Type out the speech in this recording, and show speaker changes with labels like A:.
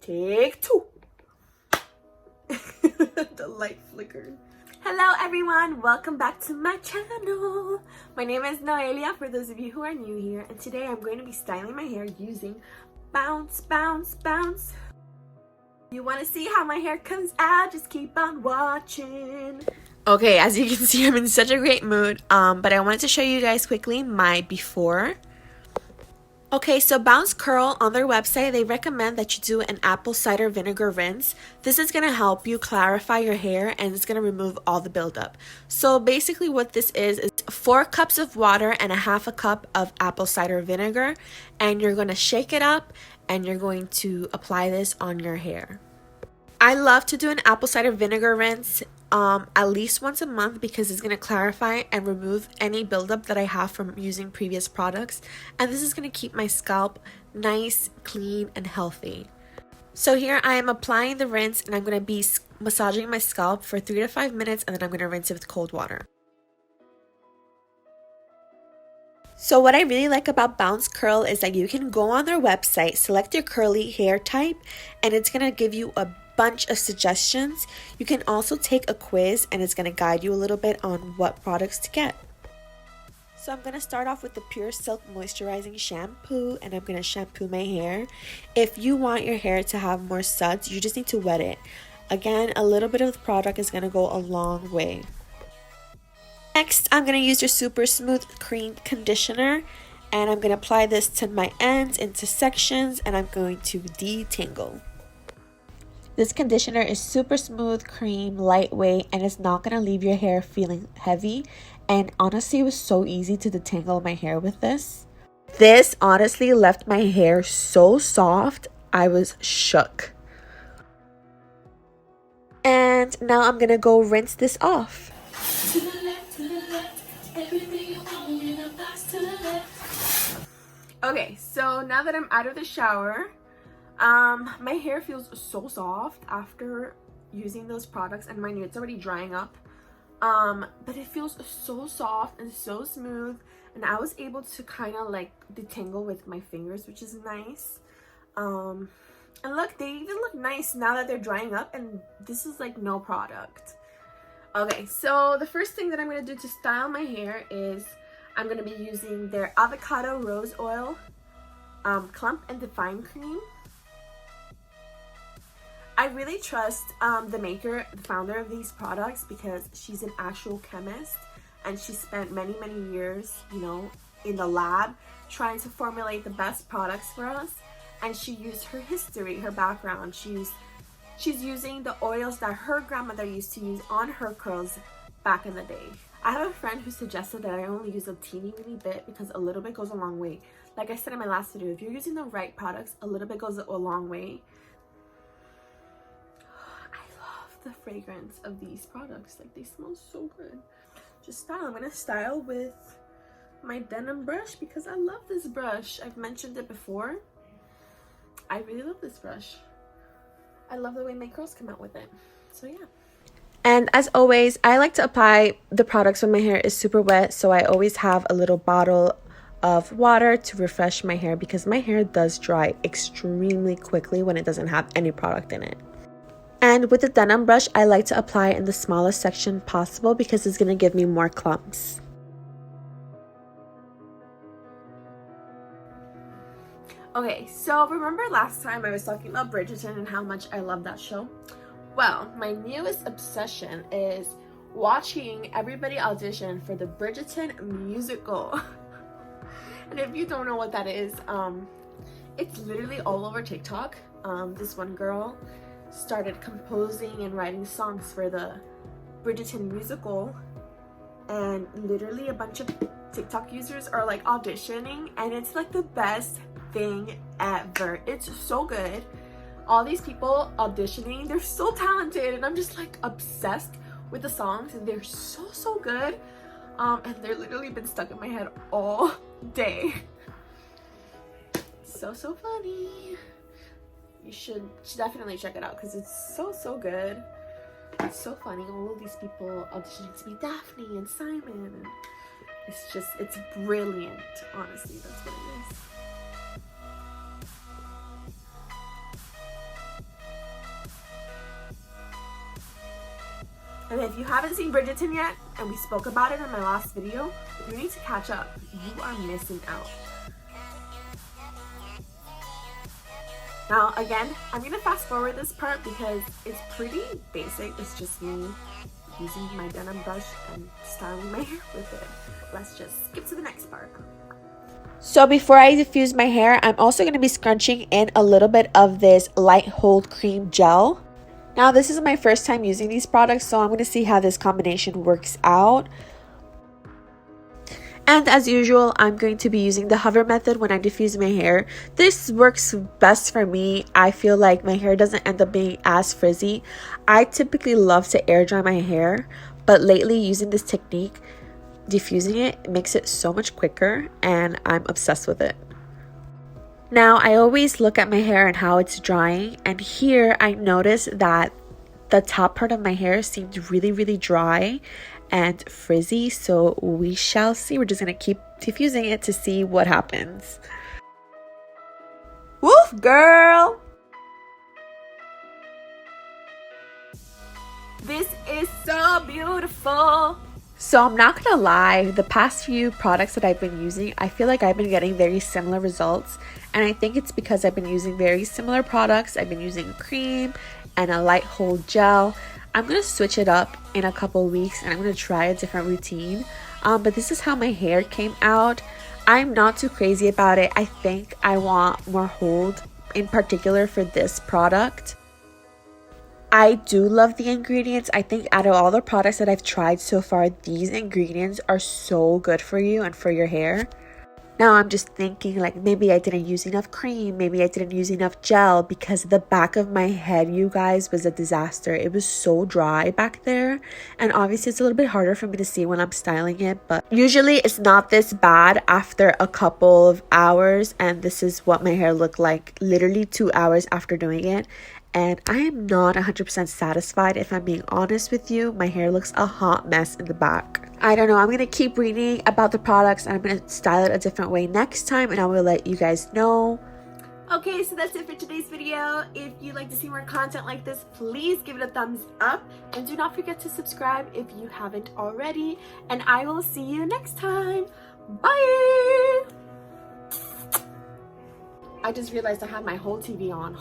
A: Take two. The light flickered. Hello everyone, welcome back to my channel. My name is Noelia for those of you who are new here, and today I'm going to be styling my hair using Bounce, Bounce, Bounce. You want to see how my hair comes out? Just keep on watching. Okay, as you can see, I'm in such a great mood, but I wanted to show you guys quickly my before. Okay, so Bounce Curl, on their website, they recommend that you do an apple cider vinegar rinse. This is going to help you clarify your hair and it's going to remove all the buildup. So basically what this is 4 cups of water and a half a cup of apple cider vinegar. And you're going to shake it up and you're going to apply this on your hair. I love to do an apple cider vinegar rinse at least once a month because it's going to clarify and remove any buildup that I have from using previous products, and this is going to keep my scalp nice, clean, and healthy. So here I am applying the rinse, and I'm going to be massaging my scalp for 3 to 5 minutes, and then I'm going to rinse it with cold water. So what I really like about Bounce Curl is that you can go on their website, select your curly hair type, and it's going to give you a bunch of suggestions. You can also take a quiz and it's going to guide you a little bit on what products to get. So I'm going to start off with the Pure Silk Moisturizing Shampoo, and I'm going to shampoo my hair. If you want your hair to have more suds, you just need to wet it. Again, a little bit of the product is going to go a long way. Next, I'm going to use your Super Smooth Cream Conditioner, and I'm going to apply this to my ends into sections, and I'm going to detangle. This conditioner is super smooth, cream, lightweight, and it's not going to leave your hair feeling heavy. And honestly, it was so easy to detangle my hair with this. This honestly left my hair so soft, I was shook. And now I'm going to go rinse this off. To the left, everything you want in a box to the left. Okay, so now that I'm out of the shower, my hair feels so soft after using those products, and mind you, it's already drying up, but it feels so soft and so smooth, and I was able to kind of like detangle with my fingers, which is nice. And look, they even look nice now that they're drying up, and this is like no product. Okay, so the first thing that I'm going to do to style my hair is I'm going to be using their Avocado Rose Oil Clump and Define Cream. I really trust the founder of these products, because she's an actual chemist and she spent many years, you know, in the lab trying to formulate the best products for us, and she used her history, her background. She's using the oils that her grandmother used to use on her curls back in the day. I have a friend who suggested that I only use a teeny bit because a little bit goes a long way. Like I said in my last video, if you're using the right products, a little bit goes a long way. The fragrance of these products, like, they smell so good. Just style. I'm gonna style with my denim brush because I love this brush. I've mentioned it before. I really love this brush. I love the way my curls come out with it. So yeah. And as always, I like to apply the products when my hair is super wet, so I always have a little bottle of water to refresh my hair because my hair does dry extremely quickly when it doesn't have any product in it. And with the denim brush, I like to apply in the smallest section possible because it's going to give me more clumps. Okay, so remember last time I was talking about Bridgerton and how much I love that show? Well, my newest obsession is watching everybody audition for the Bridgerton musical. And if you don't know what that is, it's literally all over TikTok. This one girl started composing and writing songs for the Bridgerton musical, and literally a bunch of TikTok users are like auditioning, and it's like the best thing ever. It's so good. All these people auditioning, they're so talented, and I'm just like obsessed with the songs, and they're so good. And they're literally been stuck in my head all day. So funny. You should definitely check it out because it's so good. It's so funny. All of these people auditioning to be Daphne and Simon, and it's brilliant. Honestly, that's what it is. And if you haven't seen Bridgerton yet, and we spoke about it in my last video, you need to catch up. You are missing out. Now, again, I'm going to fast forward this part because it's pretty basic. It's just me using my denim brush and styling my hair with it. Let's just skip to the next part. So before I diffuse my hair, I'm also going to be scrunching in a little bit of this Light Hold Cream Gel. Now, this is my first time using these products, so I'm going to see how this combination works out. And as usual, I'm going to be using the hover method when I diffuse my hair. This works best for me. I feel like my hair doesn't end up being as frizzy. I typically love to air dry my hair, but lately using this technique, diffusing it makes it so much quicker, and I'm obsessed with it. Now, I always look at my hair and how it's drying, and here I noticed that the top part of my hair seemed really dry and frizzy, so we shall see. We're just gonna keep diffusing it to see what happens. Woof, girl! This is so beautiful. So I'm not gonna lie, the past few products that I've been using, I feel like I've been getting very similar results, and I think it's because I've been using very similar products. I've been using cream and a light hold gel. I'm going to switch it up in a couple weeks and I'm going to try a different routine. But this is how my hair came out. I'm not too crazy about it. I think I want more hold in particular for this product. I do love the ingredients. I think out of all the products that I've tried so far, these ingredients are so good for you and for your hair. Now I'm just thinking like maybe I didn't use enough cream, maybe I didn't use enough gel, because the back of my head, you guys, was a disaster. It was so dry back there, and obviously it's a little bit harder for me to see when I'm styling it, but usually it's not this bad after a couple of hours, and this is what my hair looked like literally 2 hours after doing it. And I am not 100% satisfied, if I'm being honest with you. My hair looks a hot mess in the back. I don't know. I'm going to keep reading about the products and I'm going to style it a different way next time, and I will let you guys know. Okay, so that's it for today's video. If you'd like to see more content like this, please give it a thumbs up. And do not forget to subscribe if you haven't already. And I will see you next time. Bye! I just realized I had my whole TV on.